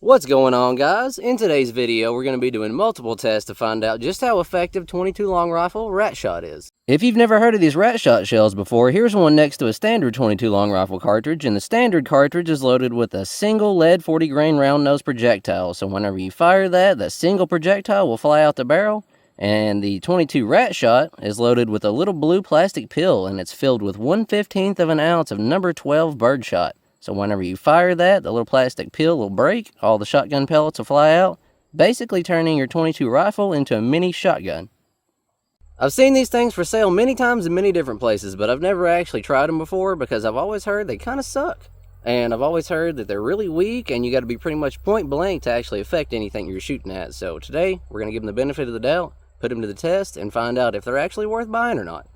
What's going on, guys? In today's video, we're going to be doing multiple tests to find out just how effective 22 long rifle rat shot is. If you've never heard of these rat shot shells before, here's one next to a standard 22 long rifle cartridge, and the standard cartridge is loaded with a single lead 40 grain round nose projectile. So whenever you fire that single projectile will fly out the barrel. And the 22 rat shot is loaded with a little blue plastic pill, and it's filled with 1/15 of an ounce of number 12 birdshot. So whenever you fire that, the little plastic pill will break, all the shotgun pellets will fly out, basically turning your 22 rifle into a mini shotgun. I've seen these things for sale many times in many different places, but I've never actually tried them before because I've always heard they kind of suck. And I've always heard that they're really weak and you got to be pretty much point blank to actually affect anything you're shooting at. So today, we're going to give them the benefit of the doubt, put them to the test, and find out if they're actually worth buying or not.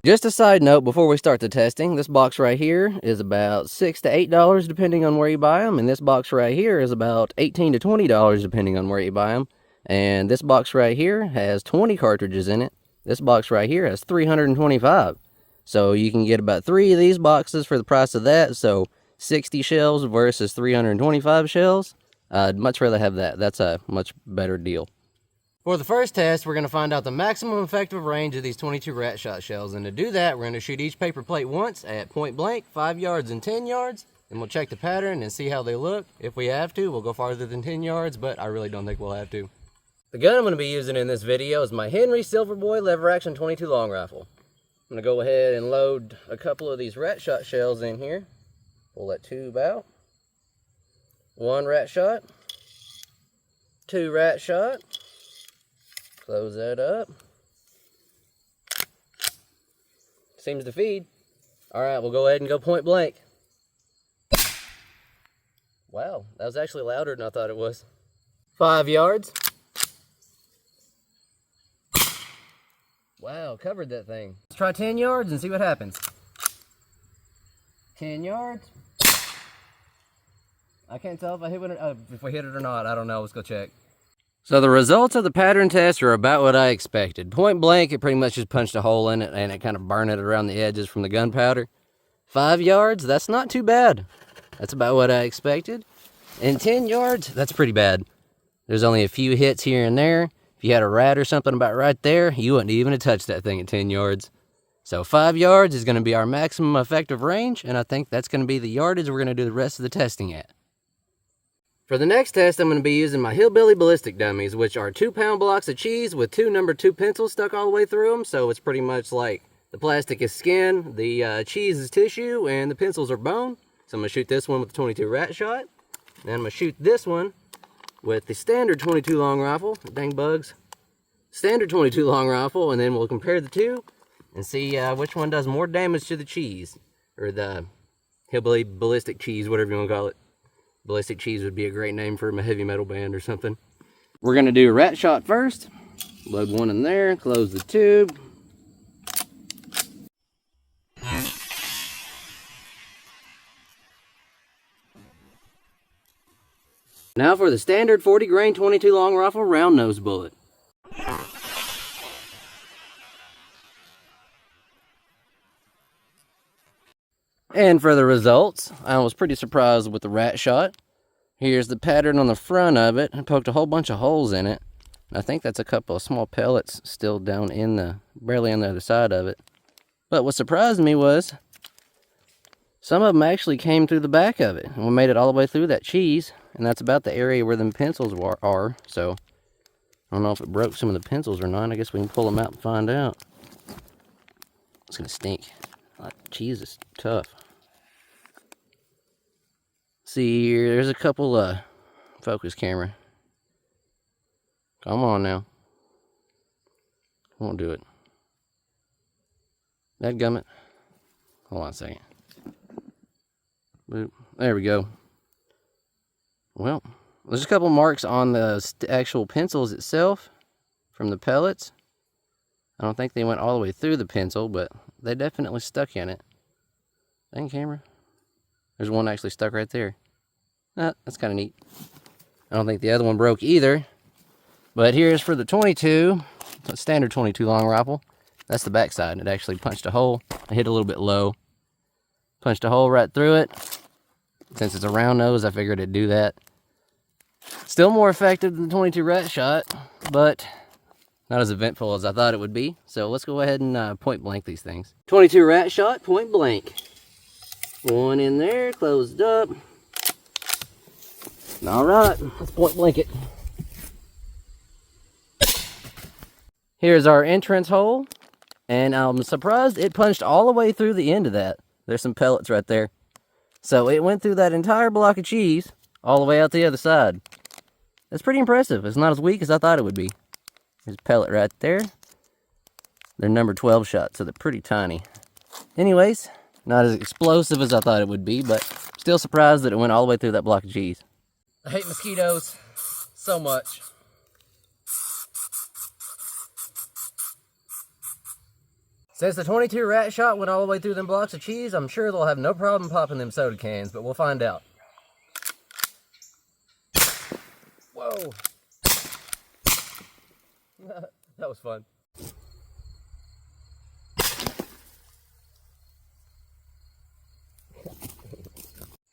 Just a side note before we start the testing, this box right here is about $6 to $8 depending on where you buy them, and this box right here is about $18 to $20 depending on where you buy them. And this box right here has 20 cartridges in it. This box right here has 325. So you can get about 3 of these boxes for the price of that. So 60 shells versus 325 shells. I'd much rather have that. That's a much better deal. For the first test, we're going to find out the maximum effective range of these 22 rat shot shells. And to do that, we're going to shoot each paper plate once at point blank, 5 yards and 10 yards. And we'll check the pattern and see how they look. If we have to, we'll go farther than 10 yards, but I really don't think we'll have to. The gun I'm going to be using in this video is my Henry Silverboy lever action 22 long rifle. I'm going to go ahead and load a couple of these rat shot shells in here. Pull that tube out. 1 rat shot. 2 rat shot. Close that up. Seems to feed. Alright, we'll go ahead and go point blank. Wow, that was actually louder than I thought it was. 5 yards. Wow, covered that thing. Let's try 10 yards and see what happens. 10 yards. I can't tell if I hit it, if we hit it or not. I don't know. Let's go check. So the results of the pattern test are about what I expected. Point blank, it pretty much just punched a hole in it and it kind of burned it around the edges from the gunpowder. 5 yards, that's not too bad. That's about what I expected. And 10 yards, that's pretty bad. There's only a few hits here and there. If you had a rat or something about right there, you wouldn't even have touched that thing at 10 yards. So 5 yards is going to be our maximum effective range, and I think that's going to be the yardage we're going to do the rest of the testing at. For the next test, I'm going to be using my Hillbilly Ballistic dummies, which are 2-pound blocks of cheese with 2 number 2 pencils stuck all the way through them. So it's pretty much like the plastic is skin, the cheese is tissue, and the pencils are bone. So I'm going to shoot this one with the 22 rat shot. Then I'm going to shoot this one with the standard 22 long rifle. Dang bugs. Standard 22 long rifle, and then we'll compare the two and see which one does more damage to the cheese. Or the Hillbilly Ballistic cheese, whatever you want to call it. Ballistic cheese would be a great name for a heavy metal band or something. We're going to do a rat shot first. Load one in there, close the tube. Now for the standard 40 grain 22 long rifle round nose bullet. And for the results, I was pretty surprised with the rat shot. Here's the pattern on the front of it. I poked a whole bunch of holes in it. I think that's a couple of small pellets still down in barely on the other side of it. But what surprised me was some of them actually came through the back of it. And we made it all the way through that cheese. And that's about the area where them pencils are. So I don't know if it broke some of the pencils or not. I guess we can pull them out and find out. It's going to stink. Cheese is tough. See here, there's a couple focus camera. Come on now. Won't do it. Dadgummit. Hold on a second. Boop. There we go. Well, there's a couple marks on the actual pencils itself from the pellets. I don't think they went all the way through the pencil, but they definitely stuck in it. Dang camera. There's one actually stuck right there. That's kind of neat. I don't think the other one broke either. But here's for the 22, standard 22 long rifle. That's the back side. It actually punched a hole. I hit a little bit low. Punched a hole right through it. Since it's a round nose, I figured it'd do that. Still more effective than the 22 rat shot, but not as eventful as I thought it would be. So let's go ahead and point blank these things. 22 rat shot, point blank. One in there, closed up. All right, let's point blank it. Here's our entrance hole, and I'm surprised it punched all the way through the end of that. There's some pellets right there. So it went through that entire block of cheese all the way out the other side. That's pretty impressive. It's not as weak as I thought it would be. There's a pellet right there. They're number 12 shots, so they're pretty tiny. Anyways, not as explosive as I thought it would be, but still surprised that it went all the way through that block of cheese. I hate mosquitoes so much. Since the 22 rat shot went all the way through them blocks of cheese, I'm sure they'll have no problem popping them soda cans, but we'll find out. Whoa. That was fun.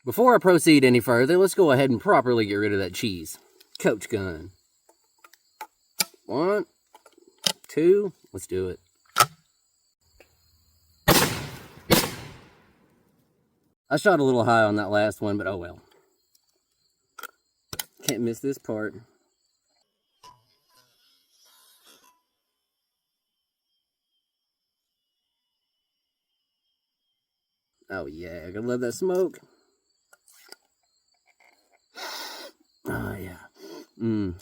Before I proceed any further, let's go ahead and properly get rid of that cheese. Coach gun. 1, 2, let's do it. I shot a little high on that last one, but oh well. Can't miss this part. Oh yeah, I gotta love that smoke. Oh yeah.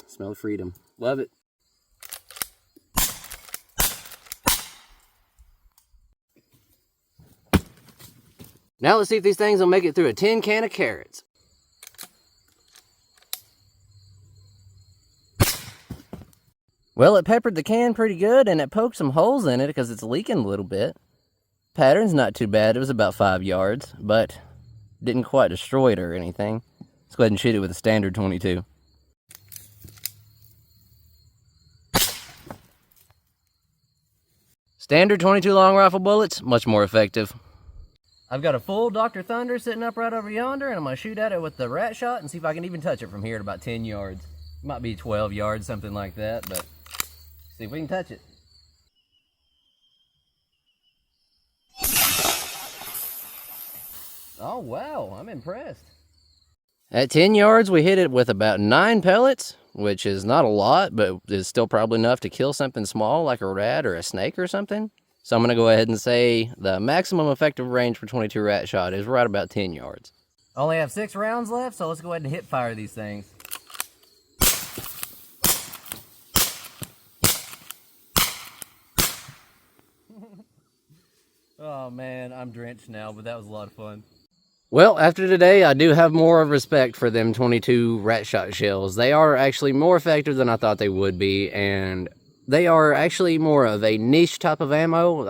Smell of freedom. Love it. Now let's see if these things will make it through a tin can of carrots. Well, it peppered the can pretty good, and it poked some holes in it because it's leaking a little bit. Pattern's not too bad. It was about 5 yards, but didn't quite destroy it or anything. Let's go ahead and shoot it with a standard 22. Standard 22 long rifle bullets, much more effective. I've got a full Dr. Thunder sitting up right over yonder, and I'm going to shoot at it with the rat shot and see if I can even touch it from here at about 10 yards. It might be 12 yards, something like that, but see if we can touch it. Oh, wow, I'm impressed. At 10 yards, we hit it with about 9 pellets, which is not a lot, but is still probably enough to kill something small like a rat or a snake or something. So I'm going to go ahead and say the maximum effective range for 22 rat shot is right about 10 yards. I only have 6 rounds left, so let's go ahead and hip fire these things. Oh man, I'm drenched now, but that was a lot of fun. Well, after today, I do have more of respect for them 22 rat shot shells. They are actually more effective than I thought they would be, and they are actually more of a niche type of ammo.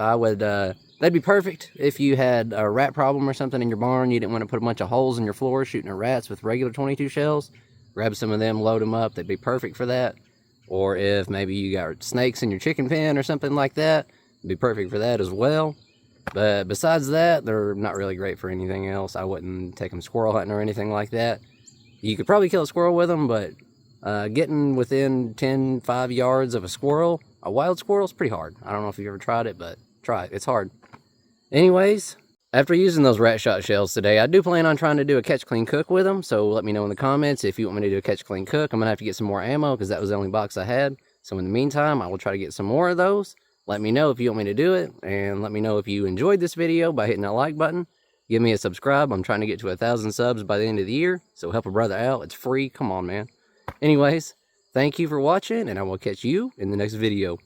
They'd be perfect if you had a rat problem or something in your barn. You didn't want to put a bunch of holes in your floor shooting at rats with regular 22 shells. Grab some of them, load them up. They'd be perfect for that. Or if maybe you got snakes in your chicken pen or something like that, it'd be perfect for that as well. But besides that, they're not really great for anything else. I wouldn't take them squirrel hunting or anything like that. You could probably kill a squirrel with them, but getting within 5 yards of a squirrel, a wild squirrel, is pretty hard. I don't know if you've ever tried it, but try it. It's hard. Anyways, after using those rat shot shells today, I do plan on trying to do a catch, clean, cook with them. So let me know in the comments if you want me to do a catch, clean, cook. I'm going to have to get some more ammo because that was the only box I had. So in the meantime, I will try to get some more of those. Let me know if you want me to do it, and let me know if you enjoyed this video by hitting that like button. Give me a subscribe. I'm trying to get to 1,000 subs by the end of the year, so help a brother out. It's free. Come on, man. Anyways, thank you for watching, and I will catch you in the next video.